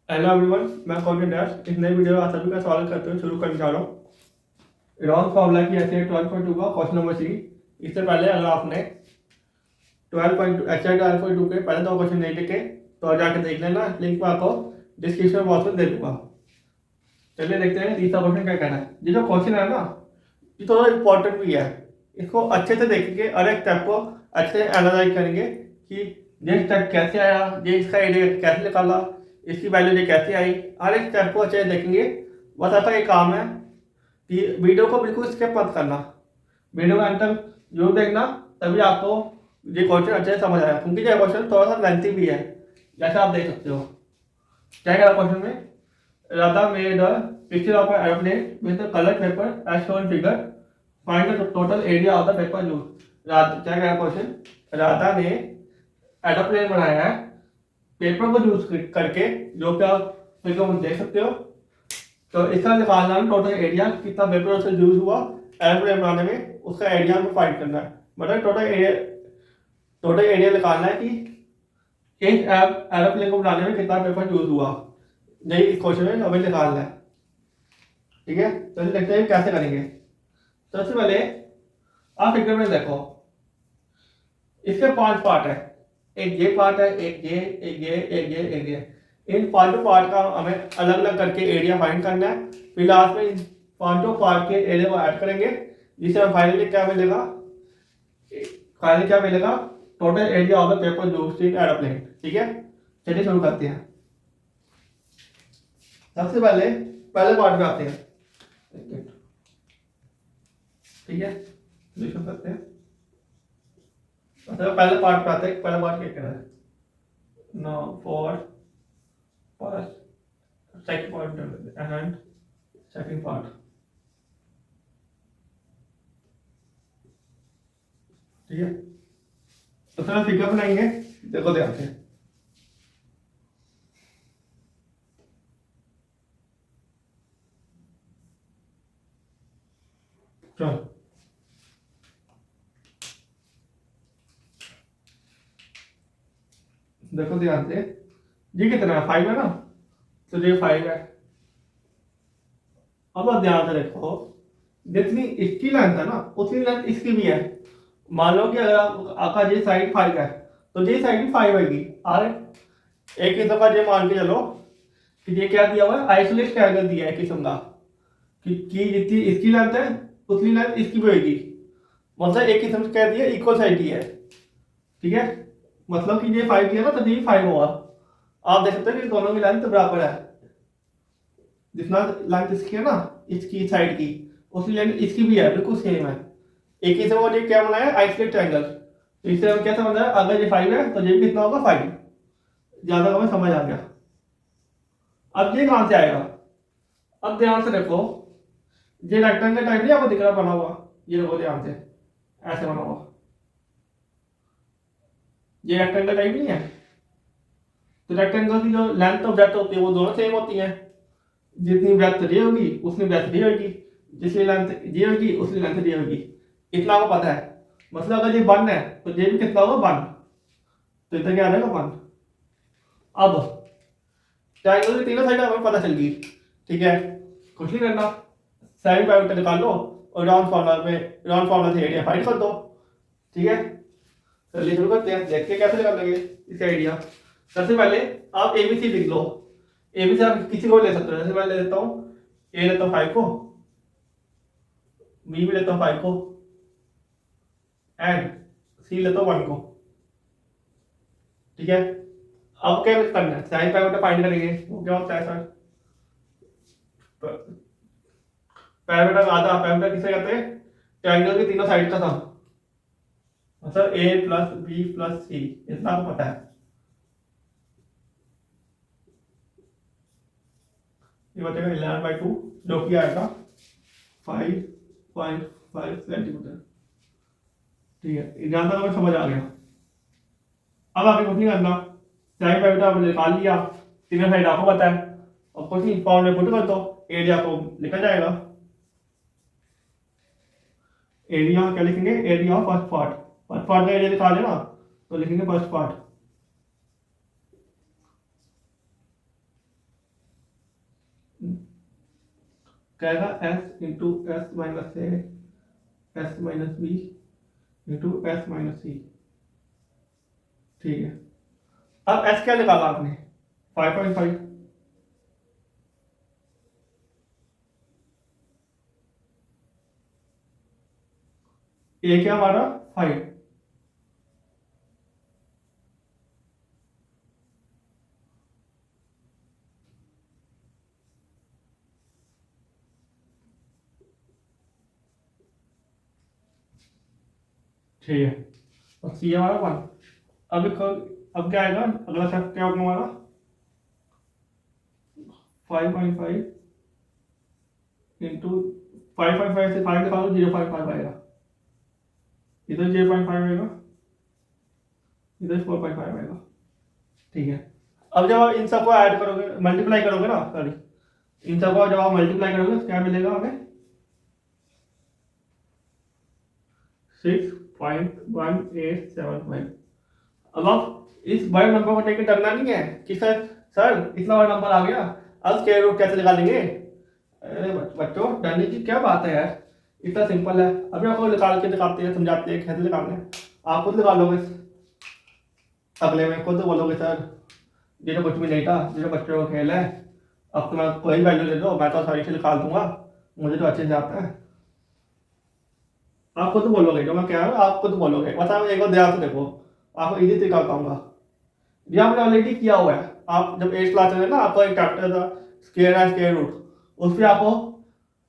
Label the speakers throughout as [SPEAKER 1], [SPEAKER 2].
[SPEAKER 1] Hello everyone, मैं content dash इस नई वीडियो में आप सभी का स्वागत करते हुए शुरू करने जा रहा हूँ। रॉन्ग फॉर्मूला की ऐसे 12.2 का क्वेश्चन नंबर सी। इससे पहले अगर आपने 12.2 एक्सरसाइज 12.2 के पहले दो क्वेश्चन नहीं देखे तो जाके देख लेना, लिंक में आपको डिस्क्रिप्शन बॉक्स में दे दूंगा। चलिए देखते हैं तीसरा क्वेश्चन क्या कहना है। ये जो क्वेश्चन है ना, ये थोड़ा इंपॉर्टेंट भी है। इसको अच्छे से देखेंगे और एक स्टेप को अच्छे से एनालाइज करेंगे कि ये स्टेप कैसे आया, ये इसका एरिया कैसे निकाला, इसकी वैल्यू ये कैसे आई। हर एक स्टेप को अच्छे से देखेंगे। बस आपका एक काम है कि वीडियो को बिल्कुल स्किप मत करना, वीडियो का अंत तक जरूर देखना, तभी आपको ये क्वेश्चन अच्छे से समझ आएगा। क्योंकि ये क्वेश्चन थोड़ा सा लेंथी भी है, जैसा आप देख सकते हो। क्या कह रहा क्वेश्चन में, Radha made a picture of an airplane with a colored paper as shown figure. Find the total area of the paper used. क्या कह रहा क्वेश्चन, राधा ने एरोप्लेन बनाया है पेपर को यूज करके, जो कि आप फिगर में देख सकते हो। तो इसका निकालना है टोटल एरिया, कितना पेपर से यूज हुआ एरोप्लेन बनाने में, उसका एरिया में फाइंड करना है। मतलब टोटल एरिया निकालना है कि एक एरोप्लेन को बनाने में कितना पेपर यूज हुआ। नहीं, इस क्वेश्चन में हमें निकालना है। ठीक है, तो देखते हैं कैसे करेंगे। सबसे पहले आप फिगर में देखो, इसके 5 पार्ट है। एक ये पार्ट है, एक ये, एक ये, एक ये, एक ये। इन पांचों पार्ट का हमें अलग अलग करके एरिया फाइंड करना है। फिर लास्ट में इन पांचों पार्ट के एरिया को ऐड करेंगे, जिससे हमें फाइनली क्या मिलेगा, total area of the paper used in aeroplane. ठीक है, चलिए शुरू करते हैं। सबसे पहले पहले पार्ट में आते हैं। ठीक है, शुरू करते हैं। मतलब पहले पार्ट पे आते हैं। पहला पार्ट क्या कहना है, no for first second part and second part. ठीक है, तो थोड़ा फिगर बनाएंगे, देखो ध्यान से। चलो देखो ध्यान से, ये कितना है, 5 है ना, तो ये 5 है। अब आप ध्यान से देखो, जितनी इसकी लेंथ है ना उतनी लेंथ इसकी भी है। मान लो कि अगर आपका ये साइड 5 है तो ये साइड भी 5 आएगी। और एक किस्म का ये मान के चलो कि ये क्या दिया हुआ है, आइसोलेट ट्रायंगल दिया है किस्म का कि जितनी इसकी लेंथ है उतनी लेंथ इसकी भी होगी। मतलब एक किस्म से कह दिया इक्वल साइड है। ठीक है, मतलब कि ये 5 दिया ना तो ये 5 होगा। आप देख सकते हो कि दोनों की लेंथ बराबर है। जितना लेंथ इसकी है ना, इसकी साइड की, उसी लेंथ इसकी भी है, बिल्कुल सेम है। एक ही से वो ये क्या बनाया, आइसोलेट ट्रायंगल। तो इससे हम क्या समझ आया, अगर ये 5 है तो ये भी कितना होगा, 5। ज्यादा हमें समझ आ गया। अब ये कहां से आएगा, अब ध्यान से देखो, ये रेक्टेंगल टाइप नहीं आपको दिख रहा बना हुआ, ये देखो ध्यान से, ऐसे बना हुआ, ये रेक्टेंगल टाइप नहीं है। तो रेक्टेंगल की जो लेंथ और ब्रेथ होती है वो दोनों सेम होती हैं। जितनी ब्रेथ ये होगी उतनी ब्रेथ ये होगी, जितनी लेंथ ये होगी उतनी लेंथ ये होगी। इतना आपको पता है। मतलब अगर ये 1 है तो ये भी कितना होगा, 1। तो इतना क्या आ जाएगा, 1। अब ट्रायंगल की तीनों साइड हमें पता चल गई। ठीक है, कुछ नहीं करना, साइन पाइवट निकाल लो और राउंड फॉर्मूला से एरिया फाइंड कर दो। ठीक है, चलिए शुरू करते हैं, देखते हैं कैसे निकाल लेंगे इसका एरिया। सबसे पहले आप एबीसी लिख लो। एबीसी आप किसी को ले सकते हो, जैसे मैं ले लेता हूँ, ए लेता हूँ 5 को, बी भी लेता हूँ 5 को, एंड सी लेता हूँ 1 को। ठीक है, अब क्या करना है, साइन पाइवट फाइंड करेंगे। वो क्या होता है सर, पैरामीटर का आधा। पैरामीटर किसे कहते हैं, ट्रायंगल की तीनों साइड का सम। मतलब ए प्लस बी प्लस सी, इतना आपको पता है। ये बचेगा 11/2, जो कि आएगा 5.5 सेंटीमीटर। ठीक है, जहां तक हमें समझ आ गया। अब आगे कुछ नहीं करना, साइन पाइवट आपने निकाल लिया, तीनों साइड आपको पता है। अब कुछ नहीं, फॉर्म में पुट कर दो, एरिया को लिखा जाएगा। एरिया क्या लिखेंगे, area of first part. First part का एरिया निकाल लेना, तो लिखेंगे फर्स्ट पार्ट। क्या आएगा s into s minus a s minus b into s minus c. ठीक है, अब एस क्या निकाला आपने 5.5, ए क्या हमारा 5, ठीक है, और सी हमारा 1। अब क्या आएगा अगला स्टेप क्या होगा हमारा 5.5 इंटू 5.5 से 5 निकालो 0.5 आएगा, इधर 0.5 आएगा, इधर 4.5 आएगा। ठीक है, अब जब आप इन सबको ऐड करोगे मल्टीप्लाई करोगे ना, सॉरी इन सबको जब आप मल्टीप्लाई करोगे तो क्या मिलेगा हमें 6.1875। अब आप इस बड़े नंबर को लेकर डरना नहीं है कि सर इतना बड़ा नंबर आ गया अब स्क्वायर रूट कैसे निकालेंगे। अरे बच्चों डरने की क्या बात है यार, इतना सिंपल है। अभी आपको निकाल के दिखाते हैं, समझाते हैं कैसे निकालना है, आप खुद निकालोगे अगले में, खुद बोलोगे सर ये तो कुछ भी नहीं था, ये तो बच्चों का खेल है, अब तो मैं कोई वैल्यू दे दो मैं तो आसानी से निकाल दूंगा, मुझे तो अच्छे से आता है। आप खुद बोलोगे, जो मैं कह रहा हूँ आप खुद बोलोगे। बस आप एक बार ध्यान से देखो, आपको इजी तरीका बताऊंगा। ये आपने ऑलरेडी किया हुआ है, आप जब 8th क्लास में ना आपका एक चैप्टर था स्क्वायर है स्क्वायर रूट, उस पर आपको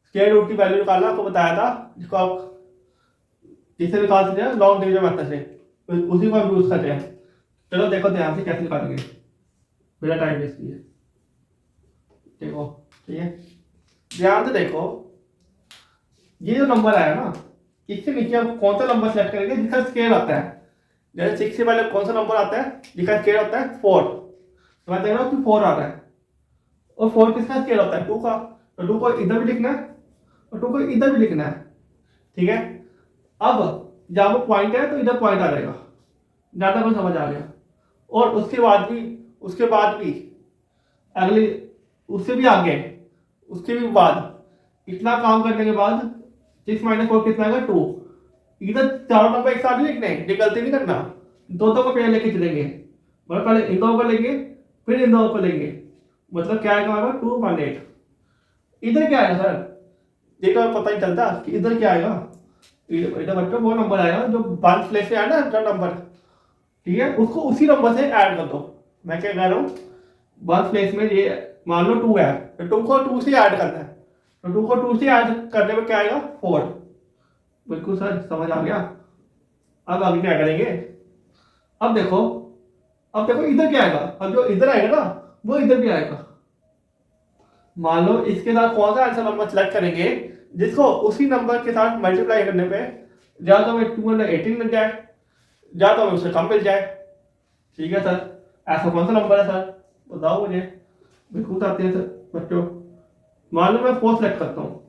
[SPEAKER 1] स्क्वायर रूट की वैल्यू निकालना आपको बताया था, जिसको आप जिससे निकाल सकते हैं लॉन्ग डिवीजन मेथड से, उसी को हम यूज करते हैं। चलो देखो ध्यान से कैसे निकालेंगे बिना टाइम वेस्ट किए। देखो ठीक है, ध्यान से देखो, ये जो नंबर आया ना इससे नीचे आप कौन सा नंबर सेलेक्ट करेंगे जिसका स्केल आता है। जैसे 6 से पहले कौन सा नंबर आता है जिसका स्केल होता है 4, तो मैं देख रहा हूँ कि 4 आ रहा है, और 4 किसका स्केल होता है 2 का, तो 2 को इधर भी लिखना है और 2 को इधर भी लिखना है। ठीक है, अब जहाँ वो पॉइंट है तो इधर पॉइंट आ जाएगा, ज़्यादा को समझ आ गया। और उसके बाद भी अगले उससे भी आगे उसके भी बाद इतना काम करने के बाद 6 माइनस 4 कितना आएगा 2। इधर चारों नंबर एक साथ नहीं लिखने, ये गलती नहीं करना, दो दो को पेड़ लेके चलेंगे, मतलब पहले इन दोनों को लेंगे फिर इन दोनों को लेंगे, मतलब क्या आएगा हमारा 218। इधर क्या आएगा सर, देखो पता ही चलता कि इधर क्या आएगा, इधर बच्चों वो नंबर आएगा जो 1 प्लेस से आया ना नंबर, ठीक है उसको उसी नंबर से ऐड कर दो। मैं क्या कह रहा हूँ 1 प्लेस में ये मान लो 2 है, तो 2 को 2 से ऐड करना है, तो 2 को 2 से ऐड करने में क्या आएगा 4। बिल्कुल सर समझ आ गया। अब आगे क्या करेंगे, अब देखो इधर क्या आएगा, अब जो इधर आएगा ना वो इधर भी आएगा। मान लो इसके साथ कौन सा आंसर नंबर सेलेक्ट करेंगे जिसको उसी नंबर के साथ मल्टीप्लाई करने पे या तो हमें 218 मिल जाए या तो हमें उससे कम मिल जाए। ठीक है सर, ऐसा कौन सा नंबर है सर बताओ मुझे, बिल्कुल आते हैं सर बच्चों। मान लो मैं 4 सेलेक्ट करता हूँ,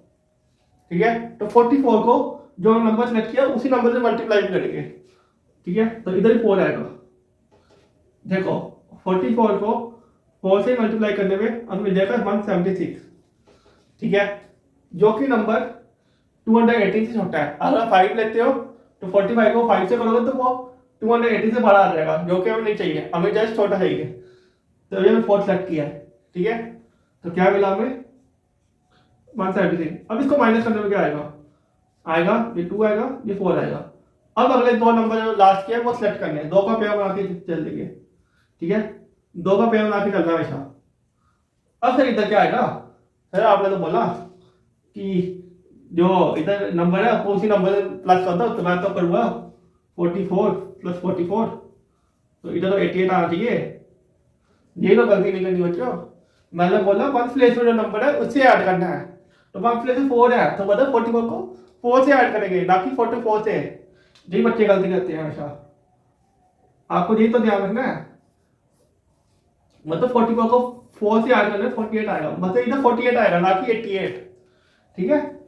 [SPEAKER 1] ठीक है, तो 44 को जो नंबर सेलेक्ट किया उसी नंबर से मल्टीप्लाई करेंगे। ठीक है, तो इधर ही 4 आएगा। देखो 44 को 4 से मल्टीप्लाई करने में हमें मिल जाएगा 176। ठीक है, जो कि नंबर 218 से छोटा है। अगर 5 लेते हो तो 45 को 5 से करोगे तो वो 218 से बड़ा आ जाएगा, जो कि हमें नहीं चाहिए, हमें जस्ट छोटा चाहिए। तो ये 4 सेलेक्ट किया है। ठीक है, तो क्या मिला हमें 176। अब इसको माइनस करने में क्या आएगा ये 2 आएगा ये 4 आएगा। अब अगले दो नंबर जो लास्ट के है वो सेलेक्ट करने हैं, 2 का पेयर बना के चल देंगे। ठीक है, 2 का पेयर बना के चलना हमेशा। अब सर इधर क्या आएगा, सर आपने तो बोला कि जो इधर नंबर है आपको उसी नंबर से प्लस कर दो, तो मैं तो करूँगा 44 + 44, तो इधर तो 88 आना चाहिए। ये तो गलती नहीं करनी बच्चों, मैंने बोला 1 प्लेस में जो नंबर है उससे ऐड करना है, तो 1 प्लेस में 4 है तो मतलब 44 को 4 से ऐड करेंगे ना कि 44 से। यही बच्चे गलती करते हैं हमेशा, आपको यही तो ध्यान रखना है। मतलब 44 को 4 से ऐड करना 48 आएगा, मतलब इधर 48 आएगा ना कि 88। ठीक है,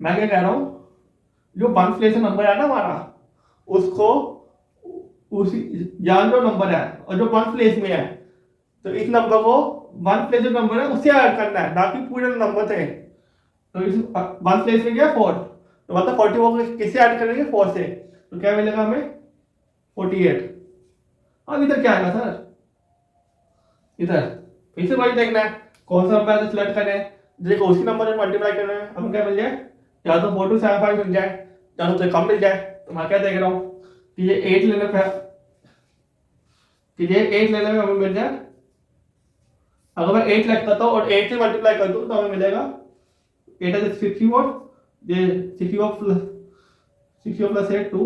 [SPEAKER 1] मैं क्या कह रहा हूँ जो 1 प्लेस में नंबर है ना हमारा उसको उसी यहाँ जो नंबर है और जो 1 प्लेस में है तो इस नंबर को 1 प्लेस जो नंबर है उससे ऐड करना है, ना कि पूरे नंबर से। तो इस वन प्लेस में गया 4, तो मतलब 44 को किससे ऐड करेंगे 4 से, तो क्या मिलेगा हमें 48। अब इधर क्या आएगा सर, इधर फिर से वही देखना है कौन सा नंबर सिलेक्ट करें, देखो उसी नंबर में मल्टीप्लाई करना है, हमें क्या मिल जाए, या तो 4275 मिल जाए या तो कम मिल जाए। तो मैं क्या देख रहा हूँ कि ये 8 लेने पे, कि ये 8 लेने में हमें मिल जाए, अगर मैं 8 सेलेक्ट करता हूँ और 8 से मल्टीप्लाई कर दूँ तो हमें मिलेगा 8 है 64, ये 64 प्लस 8 2,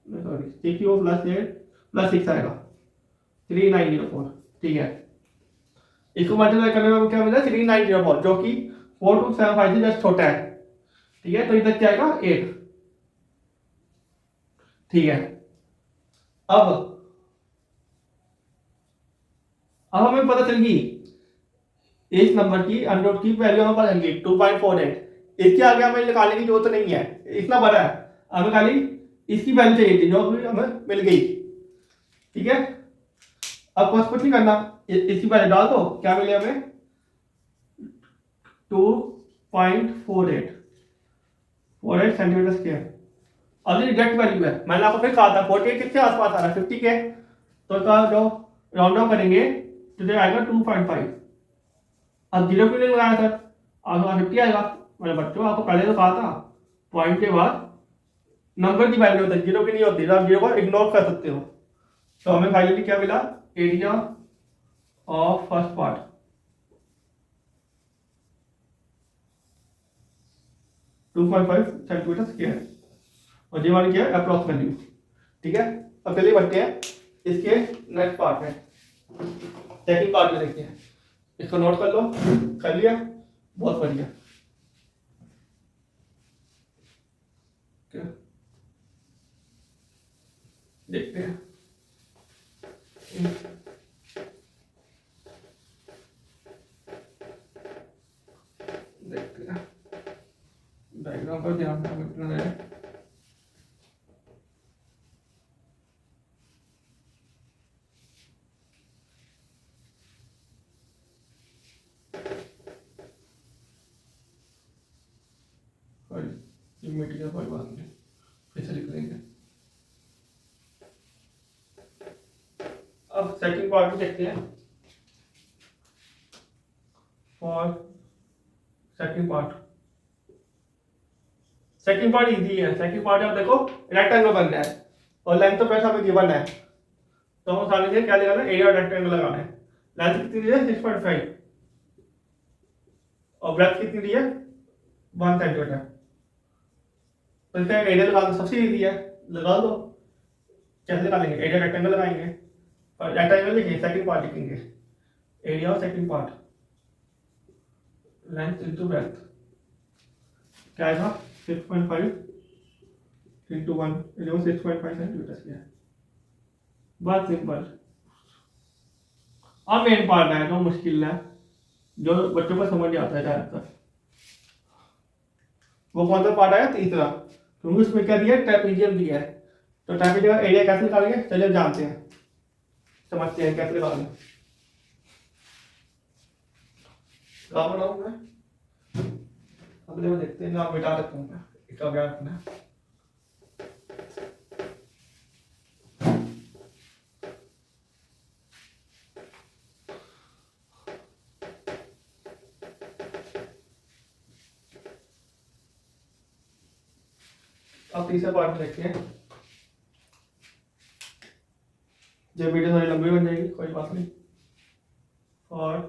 [SPEAKER 1] सॉरी 64 प्लस 8 प्लस 6 आएगा 3904। ठीक है, इसको मल्टीप्लाई करने में क्या मिला 3904, जो कि 4275 से जस्ट छोटा है। ठीक है, तो इधर क्या आएगा 8। ठीक है, अब हमें पता चल गई इस नंबर की अंडर की वैल्यू हमें पता चल गई 2.48। इसके आगे हमें निकालने की जरूरत नहीं है, इतना बड़ा है, हमें खाली इसकी वैल्यू चाहिए थी जो हमें मिल गई। ठीक है, अब कुछ नहीं करना, इसकी वैल्यू डाल दो, क्या मिले हमें 2.48 सेंटीमीटर स्क्वायर। अब ये एग्जैक्ट वैल्यू है, मैंने आपको फिर कहा था 48 किसके आसपास आ रहा है 50 के, तो इसका जो राउंड ऑफ करेंगे तो ये आएगा 2.5। अब 0 क्यों नहीं लगाया सर, आपका 50 आएगा। मैंने बच्चों आपको पहले तो कहा था पॉइंट के बाद नंबर की वैल्यू होती है, 0 की नहीं होती, आप 0 को इग्नोर कर सकते हो। तो हमें फाइनली क्या मिला, area of first part 2.5 centimetre square, और ये मान क्या है अप्रॉक्स वैल्यू। ठीक है, अब चलिए बढ़ते हैं इसके नेक्स्ट पार्ट में, सेकंड पार्ट में देखते हैं। इसको नोट कर लो, कर लिया, बहुत बढ़िया। देखते हैं, देखते हैं डायग्राम पर ध्यान रखना है। मिट गया, कोई बात नहीं, फिर से लिख लेंगे। अब सेकंड पार्ट में देखते हैं। फॉर सेकंड पार्ट इजी है। सेकंड पार्ट आप देखो रेक्टेंगल बनना है और लेंथ तो पैसा हमें गिवन है, तो हम आसानी से क्या लगाना है, एरिया रेक्टेंगल लगाना है। लेंथ कितनी दी है 6.5 और ब्रेथ कितनी दी है 1 सेंटीमीटर। तो इसका एरिया लगा दो, सबसे इजी है, लगा दो। कैसे निकालेंगे, एरिया रेक्टेंगल लगाएंगे और रेक्टेंगल लिखेंगे, सेकंड पार्ट लिखेंगे, area of second part length into breadth, क्या आएगा 6.5 इंटू 1 6.5 सेंटीमीटर स्क्वायर। बहुत सिंपल। अब मेन पार्ट है जो मुश्किल है, जो बच्चों को समझ नहीं आता है ज्यादातर, वो कौन सा पार्ट आया, तीसरा, क्योंकि उसमें क्या दिया है, ट्रेपेजियम दिया है। तो ट्रेपेजियम का एरिया कैसे निकालेंगे, चलिए जानते हैं, समझते हैं कैसे निकालेंगे। कहाँ बनाऊँ मैं, अगले में देखते हैं, नाम मिटा देता हूँ मैं, इसका क्या रखना है। अब तीसरे पार्ट में देखते हैं। जब वीडियो थोड़ी लंबी बन जाएगी कोई बात नहीं। और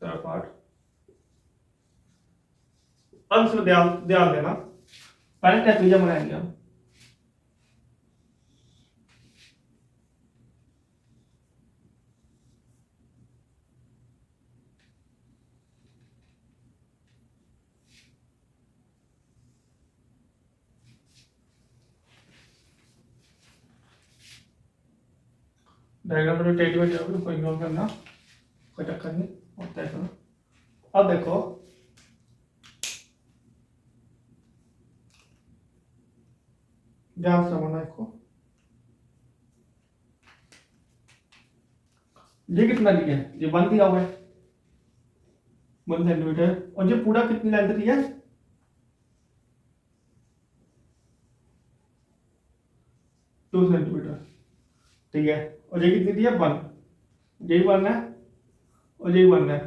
[SPEAKER 1] थर्ड पार्ट, अब इसमें ध्यान ध्यान देना, पहले ट्रेपेजियम बनाएंगे हम। डायग्राम में टेढ़ी हो जाएगी, कोई इग्नोर करना, कोई चक्कर नहीं, होता है करो। अब देखो ध्यान से समझना इसको, ये कितना दिया है, ये 1 दिया हुआ है, 1 सेंटीमीटर। और ये पूरा कितनी लेंथ दी है? 2 सेंटीमीटर। ठीक है, और ये कितनी दी है? 1। यही 1 है और यही 1 है।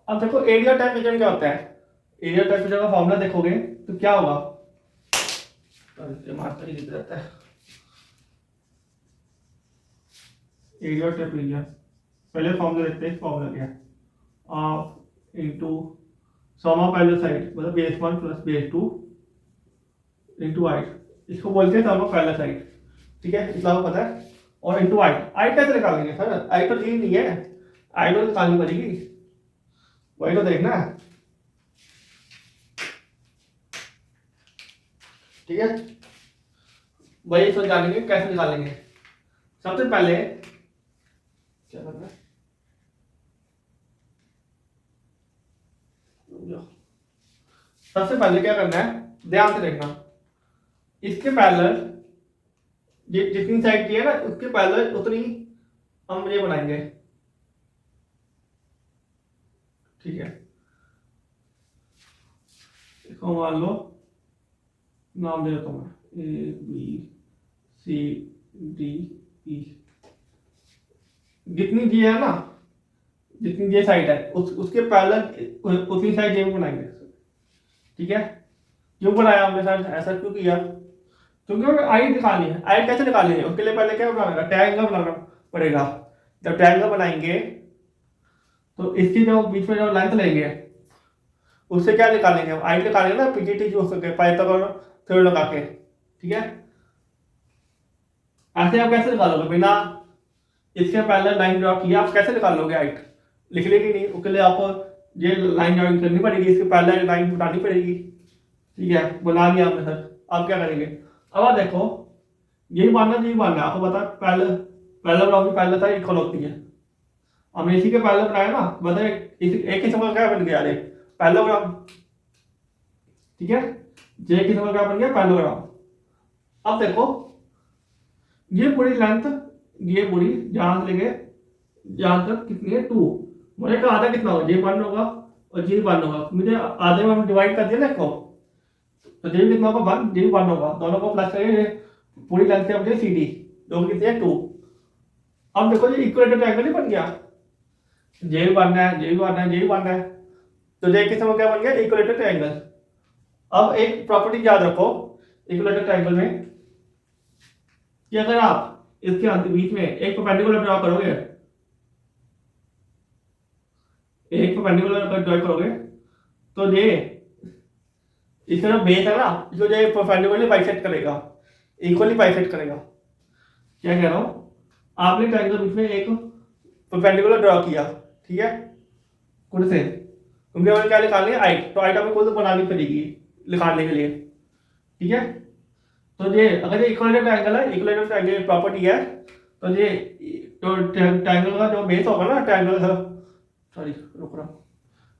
[SPEAKER 1] अब देखो एरिया टेम्परेचर क्या होता है। एरिया टेम्परेचर का फॉर्मूला देखोगे तो क्या होगा? मास्टर ही दिख रहता है। एरिया टेम्परेचर पहले फॉर्मूला देखते हैं। फॉर्मूला क्या है? हाफ इंटू सम ऑफ पहले साइड मतलब base 1 plus base 2 into height, इसको बोलते हैं सम ऑफ पहला साइड। ठीक है, इतना आपको पता है। और इंटू हाइट, हाइट कैसे निकालेंगे सर? हाइट तो दी नहीं है, हाइट तो निकालनी पड़ेगी, वही तो देखना है। ठीक है, वही इसको जानेंगे कैसे निकालेंगे। सबसे पहले क्या करना है, सबसे पहले क्या करना है, ध्यान से देखना। इसके पैरेलल जितनी साइड की है ना उसके पैरेलल उतनी हम ये बनाएंगे। ठीक है, इसको मान लो नाम दे देता हूँ मैं, A B C D E. जितनी दी है ना, जितनी ये साइड है उसके पैरेलल उतनी साइड ये भी बनाएंगे। ठीक है, क्यों बनाया हमने सर, ऐसा क्यों किया? क्योंकि हमें आई निकालनी है। आई कैसे निकालनी है? उसके लिए पहले क्या बनाना है? ट्रायंगल बनाना पड़ेगा। जब ट्रायंगल बनाएंगे तो इसकी जो बीच में जो लेंथ लेंगे उससे क्या निकालेंगे? हम आई निकालेंगे ना, पीजीटी यूज करके पाइथागोरस थ्योरम लगा के। ठीक है, ऐसे आप कैसे निकालोगे? बिना इसके पैरेलल लाइन ड्रॉ किया आप कैसे निकाल लोगे हाइट? लिख लेगी नहीं, उसके लिए आपको ये लाइन ड्राइंग करनी पड़ेगी, इसके पैरेलल लाइन बनानी पड़ेगी। ठीक है, बना लिया आपने सर। आप क्या करेंगे? अब आप देखो, यही मानना है आपको पता है। पहले पहला ब्लॉक की पहले साइड इक्वल होती है। हमने इसी के पहले बनाया ना, मतलब एक ही समय क्या बन गया? अरे पैरेललोग्राम। ठीक है, जे एक ही समय क्या बन गया? पैरेललोग्राम। अब देखो ये पूरी लेंथ, ये पूरी जहां से लेके जहां तक कितनी है? 2। मुझे का आधा कितना होगा? जे 1 होगा और जे 1 होगा। मुझे आधे में डिवाइड कर दिया ना इसको, तो जे कितना होगा? 1, जे 1 होगा। दोनों को प्लस करेंगे, पूरी लेंथ क्या बन सी डी, दोनों कितनी है? 2। अब देखो ये इक्वलेटर ट्रायंगल ही बन गया। जे भी बनना है, जे भी बनना है, जे भी बनना है, तो जे किस समय क्या बन गया? Equilateral triangle. अब एक प्रॉपर्टी याद रखो इक्वलेटर ट्रायंगल में कि अगर आप इसके बीच में एक परपेंडिकुलर ड्रॉ करोगे, एक परपेंडिकुलर ड्रॉ करोगे तो ये इसका जो बेस है ना, इसको जो परपेंडिकुलरली बाइसेक्ट करेगा, इक्वली बाइसेक्ट करेगा। क्या कह रहा हूं? आपने ट्रायंगल बीच में एक परपेंडिकुलर ड्रॉ किया। ठीक है, खुद से, क्योंकि हमें क्या निकालनी है? हाइट। तो हाइट हमें खुद बनानी पड़ेगी निकालने के लिए। ठीक है, तो ये अगर ये इक्वलेटर ट्रायंगल है, इक्वलेटर ट्रायंगल की प्रॉपर्टी है, तो ये तो ट्रायंगल का जो बेस होगा ना, ट्रायंगल का, सॉरी रुक रहा हूं,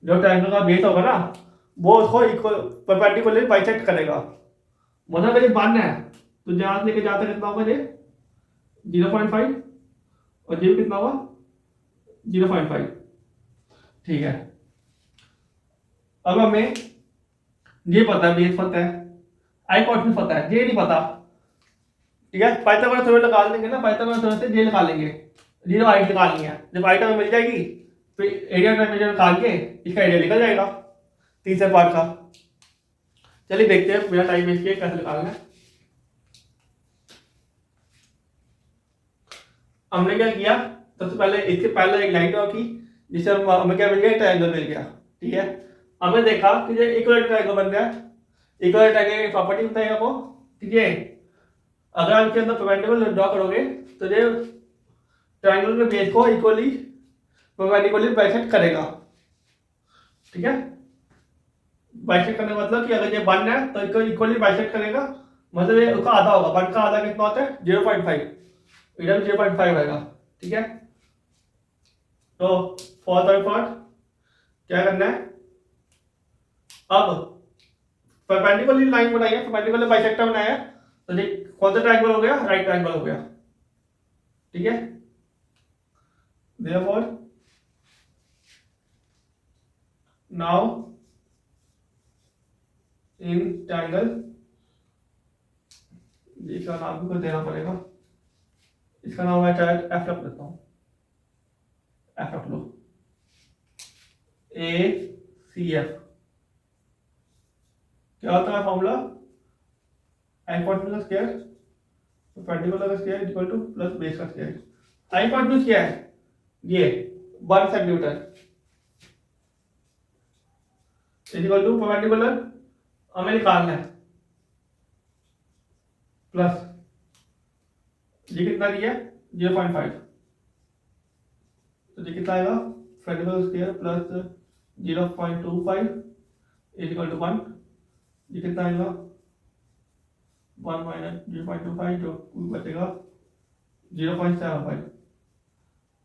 [SPEAKER 1] जो ट्रायंगल का बेस होगा ना वो उसको इक्वल परपेंडिकुलरली बाइसेक्ट करेगा। मतलब अगर ये बन है तो जहां से लेके जहां तक कितना होगा? ये 0.5 और ये कितना होगा? 0.5। ठीक है, अब हमें ये पता है, बेस पता है, आई कॉर्डिनेट पता है, ये नहीं पता। ठीक है, पाइथागोरस थ्योरम निकाल लेंगे ना, पाइथागोरस थ्योरम से ये निकाल लेंगे। जीरो हाइट निकालनी है, जब हाइट हमें मिल जाएगी फिर एरिया टेम्परेचर निकाल के इसका एरिया निकल जाएगा तीसरे पार्ट का। चलिए देखते हैं बिना टाइम वेस्ट किए कैसे निकालना है। हमने क्या किया? सबसे पहले इसके पहले एक लाइन ड्रॉ की जिससे हमें क्या मिल गया? ट्रायंगल मिल गया। ठीक है, हमने देखा कि ये इक्वलेटर ट्रायंगल बन गया। इक्वलेटर ट्रायंगल की प्रॉपर्टी बताएगा वो। ठीक है, अगर आप इसके अंदर परपेंडिकुलर ड्रॉ करोगे तो ये ट्रायंगल के बेस को इक्वली परपेंडिकुलरली बाइसेक्ट करेगा। ठीक है, बाइसेक्ट करने का मतलब कि अगर ये 1 है तो इसको इक्वली बाइसेक्ट करेगा, मतलब ये उसका आधा होगा। 1 का आधा कितना होता है? 0.5। इधर 0.5 आएगा। ठीक है, तो फोर्थ और पार्ट क्या करना है? अब परपेंडिकुलर लाइन बनाई है, परपेंडिकुलर बाइसेक्टर बनाया है, तो ये कौन सा ट्रायंगल हो गया? राइट ट्रायंगल हो गया। ठीक है, देयरफॉर नाउ इन ट्रायंगल, इसका नाम भी कुछ देना पड़ेगा, इसका नाम मैं शायद एफ रख देता हूँ, एफ रख लो, ए सी एफ। क्या होता है फॉर्मूला, हाइपोटेन्यूज स्क्वायर परपेंडिकुलर का square equal two plus base का स्क्वायर। हाइपोटेन्यूज क्या है, ये 1 सेंटीमीटर इक्वल टू परपेंडिकुलर हमें निकालना है प्लस ये कितना दिया 0.5, तो ये कितना आएगा perpendicular square plus 0.25 equal to 1, ये कितना आएगा 1 माइनस 0.25 जो बचेगा 0.75,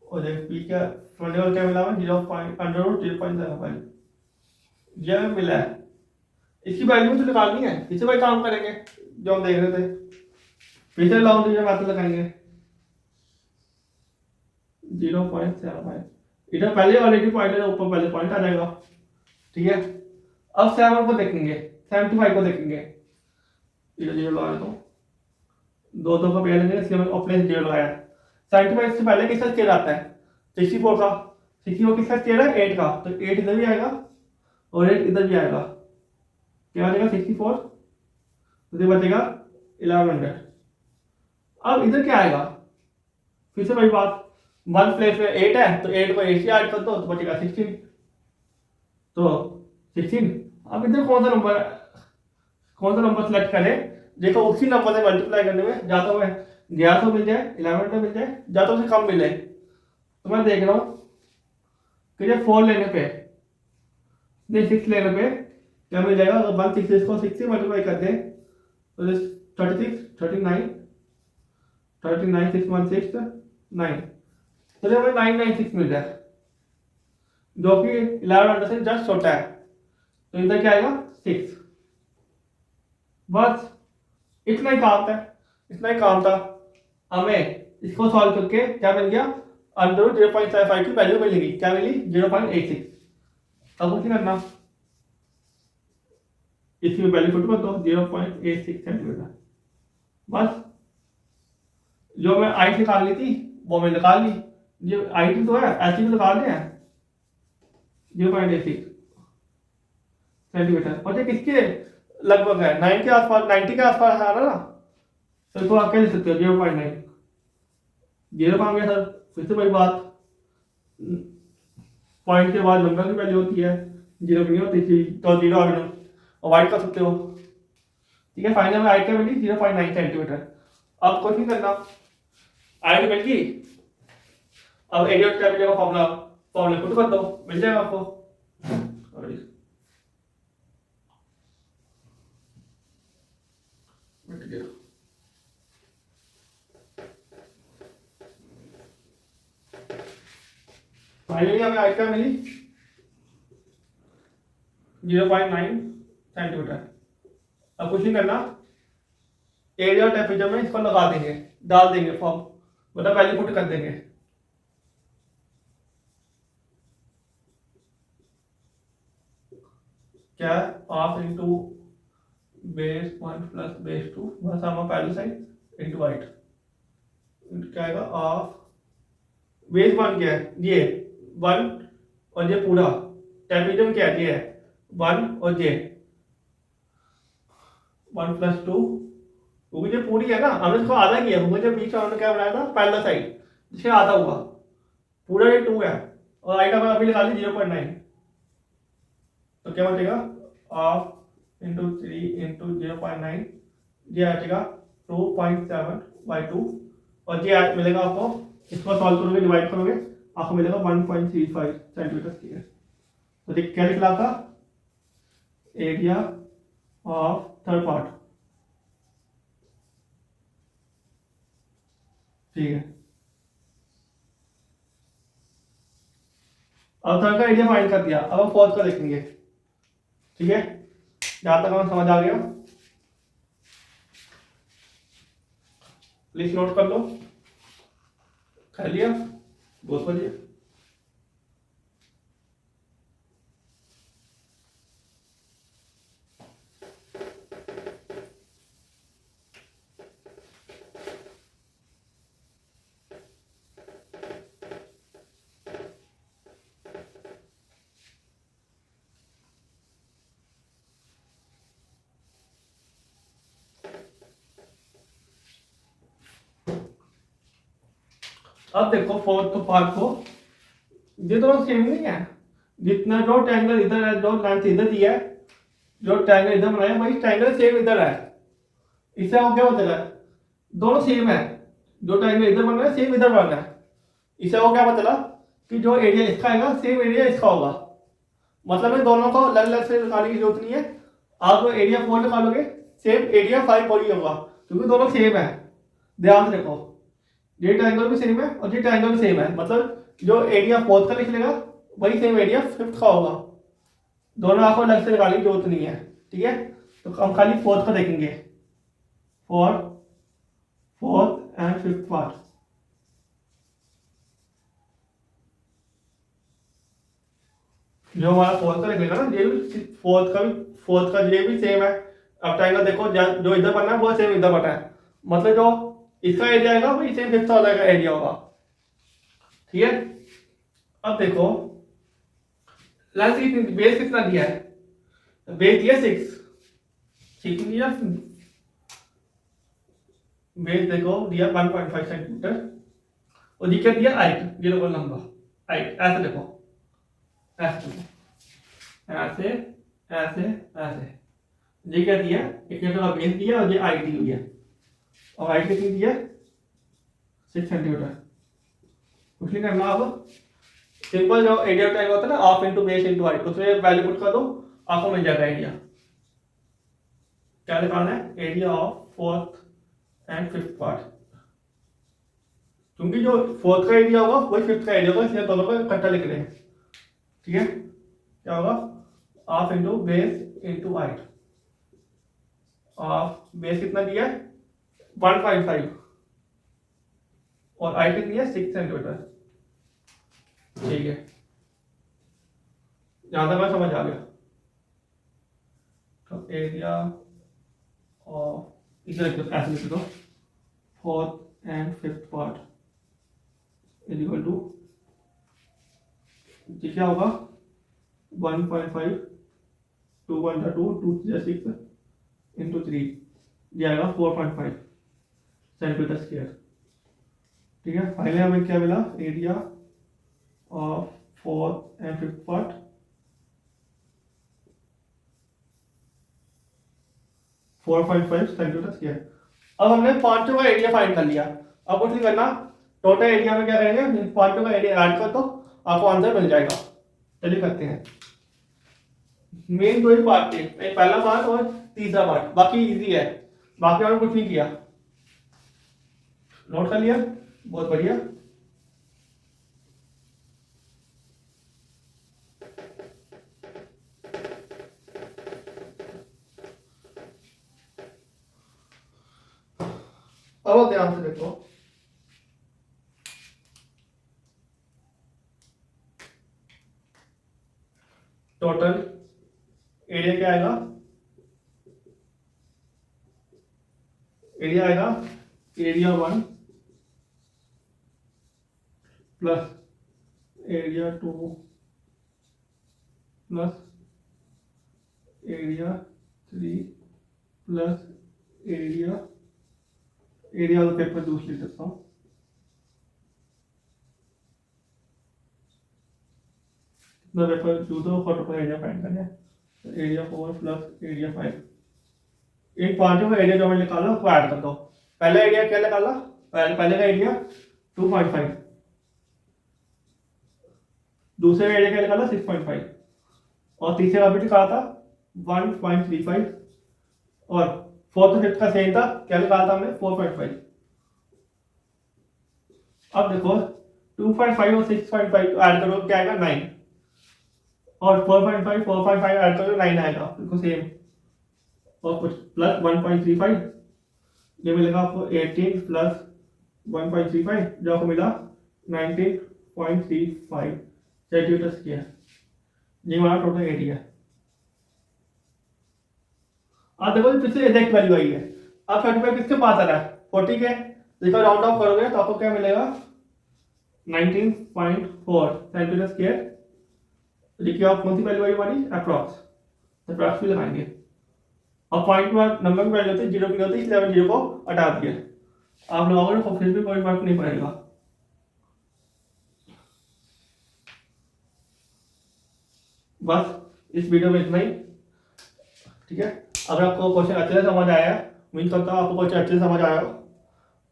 [SPEAKER 1] और देख पी क्या परपेंडिकुलर क्या मिला हमें 0.75 ये मिला है। इसकी वैल्यू तो निकालनी है, इसे भाई काम करेंगे जो हम देख रहे थे, पीछे लॉन्ग डिवीजन मैथड लगाएंगे 0.75, इधर पहले ऑलरेडी पॉइंट है, ऊपर पहले पॉइंट आ जाएगा, ठीक है। अब 7 को देखेंगे, 75 को देखेंगे, इधर 0 लगा देता हूँ, दो का पेयर लेंगे, इसलिए मैंने ऑप्शन 0 लगाया। 75 से पहले किसका स्केयर आता है 64 का, 64 किसका स्केयर है 8 का, तो 8 इधर भी आएगा और 8 इधर भी आएगा, क्या बचेगा 64, तो ये बचेगा 1100। अब इधर क्या आएगा, फिर से वही बात, 1 प्लेस में 8 है तो 8 को 8 से ऐड कर दो तो बचेगा 16, तो 16। अब इधर कौन सा नंबर सेलेक्ट करें, देखो उसी नंबर से मल्टीप्लाई करने में जाता हुआ 1100 मिल जाए, 1100 मिल जाए, जाता उससे कम मिले, तो मैं देख रहा हूँ कि जब 4 लेने पे नहीं 6 लेने पे क्या मिल जाएगा, अगर 166 को 6 से मल्टीप्लाई कर दें तो 36 39 39 6 1 6 9, तो हमें 996 मिल जाए, जो कि 1100 से जस्ट छोटा है, तो इधर क्या आएगा 6। बस इतना ही काम था, इतना ही काम था, हमें इसको सॉल्व करके क्या मिल गया, अंडर 0.75 की वैल्यू मिलेगी, क्या मिली 0.86। अब कुछ नहीं करना, इसकी वैल्यू पुट कर दो 0.86 सेंटीमीटर, बस जो मैं आई निकाल ली थी वो मैं निकाल ली, जो आई टी तो है ऐसी भी निकाल लिया 0.86 सेंटीमीटर, और ये किसके लगभग है 9 के आसपास, 90 के आसपास आ रहा ना, तो इसको आप क्या लिख सकते हो 0.9, 0 कहाँ गया सर, फिर से वही बात, पॉइंट के बाद नंबर की वैल्यू होती है, 0 नहीं होती थी तो 0 अवॉइड कर सकते हो, ठीक है। फाइनल में हाइट क्या मिली 0.9 सेंटीमीटर। अब कुछ नहीं करना, हाइट मिल गई, अब एरिया क्या मिलेगा, फॉर्मूला पुट कर दो, मिल जाएगा आपको। फाइनली हमें हाइट क्या मिली 0.9 सेंटीमीटर। अब कुछ नहीं करना, एरिया और टेम्परेचर में इसको लगा देंगे, डाल देंगे फॉर्म, मतलब वैल्यू पुट कर देंगे, क्या half into base 1 plus base 2, बस हम पहले साइड इंटू हाइट, क्या आएगा हाफ, बेस 1 क्या है ये 1 और ये पूरा, टेम्परेचर क्या है ये है 1 और ये 1 प्लस 2, क्योंकि जो पूरी है ना हमने इसको आधा किया, क्योंकि जो बीच में हमने क्या बनाया था पहला साइड जिसका आधा हुआ, पूरा ये 2 है और हाइट हमें अभी निकाली 0.9, तो क्या बचेगा हाफ इंटू 3 इंटू 0.9, ये आ जाएगा 2.7/2, और ये मिलेगा आपको, इसको सॉल्व करोगे डिवाइड करोगे आपको मिलेगा 1.35 सेंटीमीटर स्क्वायर। तो देख क्या निकला था, एरिया ऑफ थर्ड पार्ट, ठीक है। अब थर्ड का एरिया फाइंड कर दिया, अब हम फोर्थ का देखेंगे, ठीक है। जहां तक हमें समझ आ गया प्लीज नोट कर लो, खा लिया बहुत बढ़िया। अब देखो फोर्थ पार्ट को, ये तो सेम नहीं है। जितना जो ट्रायंगल इधर है, जो लेंथ इधर दिया है, जो ट्रायंगल इधर बनाया वही ट्रायंगल सेम इधर है। इससे आपको क्या पता चला? दोनों सेम है। जो ट्रायंगल इधर बन रहा है सेम इधर बन रहा है। इससे आपको क्या पता चला कि जो एरिया इसका आएगा सेम एरिया इसका होगा। मतलब है दोनों को अलग अलग से निकालने की जरूरत नहीं है। आप एरिया 4 निकालोगे सेम एरिया 5 और ही होगा, क्योंकि दोनों सेम है। ध्यान से देखो, ये ट्रायंगल भी सेम है और ये ट्रायंगल भी सेम है। मतलब जो एरिया 4 का लिख लेगा वही सेम एरिया 5 का होगा। दोनों आपको अलग से निकालने की जरूरत नहीं है। ठीक है, तो हम खाली 4 का देखेंगे। Fourth and 5th part. जो हमारा 4th का लिखेगा ना, ये भी 4th का ये भी सेम है। अब ट्रायंगल देखो, जो इधर बना है वो सेम इधर बना है। मतलब जो इसका एरिया आएगा वही सेम 5th वाला का एरिया होगा। ठीक है, अब देखो लेंथ कितनी, बेस कितना दिया है? बेस दिया 6, ठीक दिया। बेस देखो दिया 1.5 सेंटीमीटर और ये क्या दिया? हाइट, ये देखो लंबा हाइट। ऐसे देखो, ऐसे देखो, ऐसे ऐसे ऐसे। ये क्या दिया? एक का बेस दिया और ये हाइट दी हुई है। और हाइट कितनी दिया? 6 सेंटीमीटर। कुछ नहीं करना। अब सिंपल जो एरिया टाइप होता है ना, half into base into height, उसमें वैल्यू पुट कर दो, आपको मिल जाएगा एरिया। क्या निकालना है? Area of 4th and 5th part. क्योंकि जो 4th का एरिया होगा वही 5th का एरिया होगा, इसलिए दोनों को इकट्ठा लिख रहे हैं। ठीक है, क्या होगा? Half into base into height. Half base कितना दिया है? 1.5 और हाइट कितनी है? 6 सेंटीमीटर। ठीक है, यहां तक मैं समझ आ गया। तो एरिया ऑफ, इसे ऐसे लिख दो, 4th and 5th part is equal to, ये क्या होगा? 1.5, 2 1 2 2 6 इंटू 3, ये आएगा 4.5 सेंटीमीटर स्क्वायर। ठीक है, फाइनली हमें क्या मिला? Area of 4th and 5th part 4.5 centimetre square. अब हमने पांचों का एरिया फाइंड कर लिया। अब कुछ नहीं करना, टोटल एरिया में क्या करेंगे? पांचों का एरिया ऐड कर दो, आपको आंसर मिल जाएगा। चलिए करते हैं। मेन दो ही पार्ट थे, पहला पार्ट और तीसरा पार्ट, बाकी इजी है। बाकी हमने कुछ नहीं किया। नोट कर लिया? बहुत बढ़िया। अब ध्यान से देखो, टोटल एरिया क्या आएगा? एरिया आएगा area 1 plus area 2 plus area 3 plus area वाला पेपर दूसरी लिख सकता हूँ। पेपर दूसरा फोटो पर एरिया फाइंड करना है। एरिया 4 प्लस एरिया 5, इन पांचों का एरिया जो मैंने निकाला उसको ऐड कर दो। पहला एरिया क्या निकाला? पहले का एरिया 2.5, दूसरे का एरिया क्या निकाला? 6.5 और तीसरे का भी निकाला था 1.35 और 4th और 5th का सेम था, क्या निकाला था हमने? 4.5। अब देखो 2.5 और 6.5 ऐड करो क्या आएगा? 9 और 4.5 ऐड करो 9 आएगा, बिल्कुल सेम। और कुछ प्लस 1.35, ये मिलेगा आपको 18 प्लस 1.35, जो आपको मिला 19.35 सेंटीमीटर स्क्वायर। ये हमारा टोटल एरिया। अब देखो फिर से एग्जैक्ट वैल्यू आई है। अब 35 किसके पास आ रहा है? 40 के, देखो राउंड ऑफ करोगे तो आपको क्या मिलेगा? 19.4 सेंटीमीटर स्क्वायर। देखिए आप कौन सी वैल्यू आई हमारी? अप्रॉक्स भी लगाएंगे। और पॉइंट में नंबर की वैल्यू होती है, 0 की होती है, इसलिए हमने 0 को हटा दिया। आप लगाओगे तो फिर भी कोई फर्क नहीं पड़ेगा। बस इस वीडियो में इतना ही, ठीक है। अगर आपको क्वेश्चन अच्छे से समझ आया, उम्मीद करता हूँ आपको क्वेश्चन अच्छे से समझ आया हो।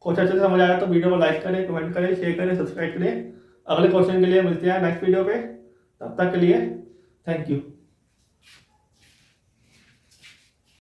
[SPEAKER 1] क्वेश्चन अच्छे से समझ आया तो वीडियो को लाइक करें, कमेंट करें, शेयर करें, सब्सक्राइब करें। अगले क्वेश्चन के लिए मिलते हैं नेक्स्ट वीडियो पे। तब तक के लिए थैंक यू।